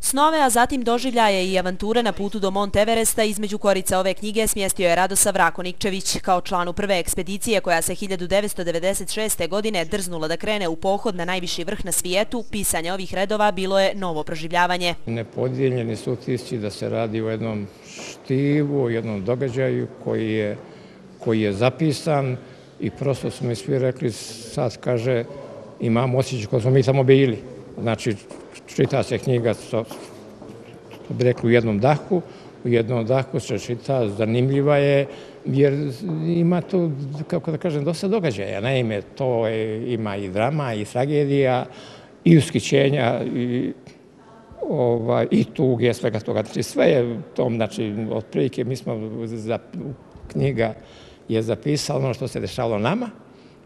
Snove, a zatim doživljaje i avanture na putu do Mont Everesta između korica ove knjige smjestio je Radosav Rakonikčević. Kao članu prve ekspedicije koja se 1996. godine drznula da krene u pohod na najviši vrh na svijetu, pisanje ovih redova bilo je novo proživljavanje. Nepodijeljeni su utisci da se radi o jednom štivu, o jednom događaju koji je zapisan i prosto su mi svi rekli, sad kaže, imamo osjećaj ko smo mi tamo bili. Znači, čita se knjiga, što bi rekli, u jednom dahu se čita, zanimljiva je, jer ima tu, kako da kažem, dosta događaja. Naime, to ima i drama, i tragedija, i ushićenja, i tuge, svega toga. Znači, sve je tom, znači, otprilike mi smo, knjiga je zapisala ono što se dešavalo nama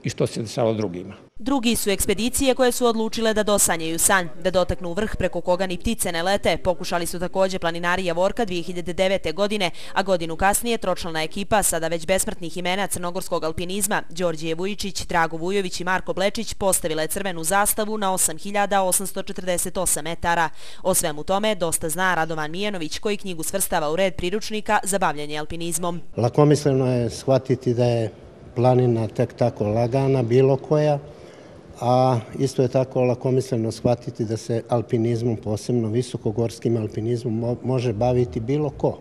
i što se dešavalo drugima. Drugi su ekspedicije koje su odlučile da dosanjaju san, da dotaknu vrh preko koga ni ptice ne lete. Pokušali su također planinari Javorka 2009. godine, a godinu kasnije tročlana ekipa sada već besmrtnih imena crnogorskog alpinizma Đorđije Vujičić, Drago Vujović i Marko Blečić postavila je crvenu zastavu na 8848 metara. O svemu tome dosta zna Radovan Mijanović, koji knjigu svrstava u red priručnika za bavljenje alpinizmom. Lakomisleno je shvatiti da je planina tek tako lagana, bilo koja, a isto je tako lakomisleno shvatiti da se alpinizmom, posebno visokogorskim alpinizmom, može baviti bilo ko.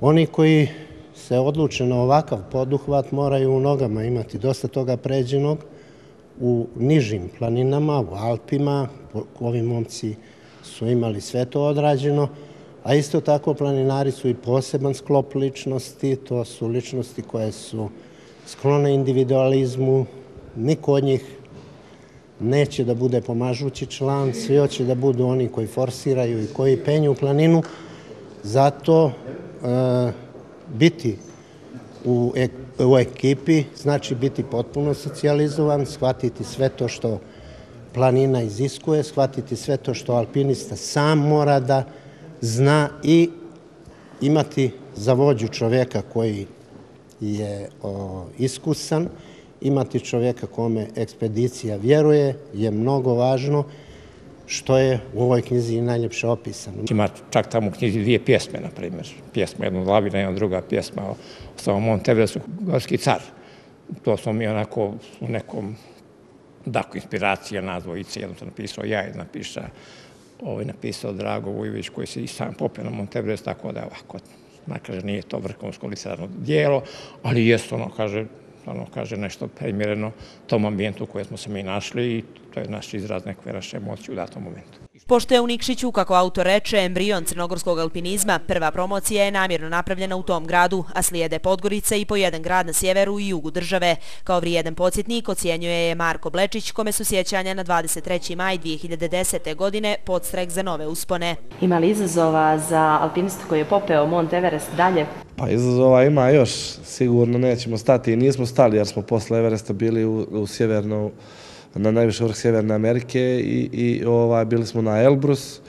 Oni koji se odluče na ovakav poduhvat moraju u nogama imati dosta toga pređenog u nižim planinama, u Alpima. Ovi momci su imali sve to odrađeno, a isto tako planinari su i poseban sklop ličnosti. To su ličnosti koje su sklone individualizmu. Niko od njih neće da bude pomažući član, svi hoće da budu oni koji forsiraju i koji penju u planinu. Zato biti u ekipi znači biti potpuno socijalizovan, shvatiti sve to što planina iziskuje, shvatiti sve to što alpinista sam mora da zna i imati za vođu čovjeka koji je iskusan, imati čovjeka kome ekspedicija vjeruje je mnogo važno, što je u ovoj knjizi najljepše opisano. Ima čak tamo u knjizi dvije pjesme, na primjer. Pjesma jedna od Lavina, jedna druga pjesma o samom Mont Everestu, Gorski car. To smo mi onako u nekom daku inspiracija na dvojice. Jednom sam napisao ja i napisao Drago Vujović, koji se i sam popeo na Mont Everest, tako da ovako, kaže, nije to vrhunsko literarno dijelo, ali jest ono kaže nešto primjereno tom ambijentu u kojem smo se mi našli i to je naš izraz neke naše emocije u datom momentu. Pošto je u Nikšiću, kako autor reče, embrion crnogorskog alpinizma, prva promocija je namjerno napravljena u tom gradu, a slijede Podgorica i po jedan grad na sjeveru i jugu države. Kao vrijedan podsjetnik ocjenjuje je Marko Blečić, kome su sjećanja na 23. maj 2010. godine podstrek za nove uspone. Ima li izazova za alpinistu koji je popeo Mont Everest dalje? Pa izazova ima još, sigurno nećemo stati i nismo stali jer smo posle Everesta bili na najviši vrh Sjeverne Amerike i bili smo na Elbrus,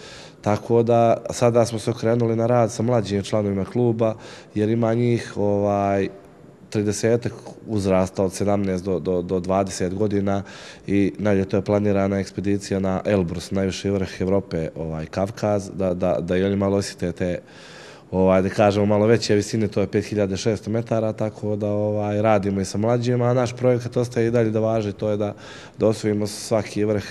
tako da sada smo se okrenuli na rad sa mlađim članovima kluba jer ima njih 30 uzrasta od 17 do 20 godina i na ljeto je planirana ekspedicija na Elbrus, najviši vrh Evrope, Kavkaz, da i oni malo osjete te, da kažemo, malo veće visine, to je 5600 metara, tako da radimo i sa mlađima, a naš projekat ostaje i dalje da važi, to je da osvojimo svaki vrh,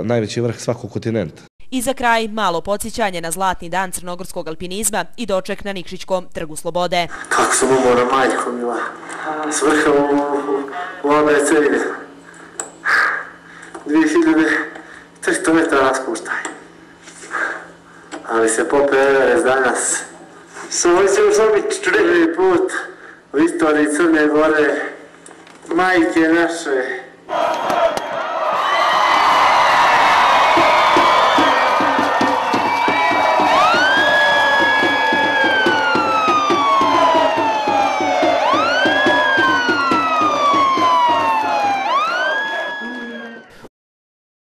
najveći vrh svakog kontinenta. I za kraj malo podsjećanje na zlatni dan crnogorskog alpinizma i doček na Nikšićkom trgu slobode. Kako sam umoran, majko mila, s vrha u ABC-ine, 2300 metara spuštaj. Ali se popeo Everest danas. Ovo će još biti prvi put u istoriji Crne Gore, majke naše.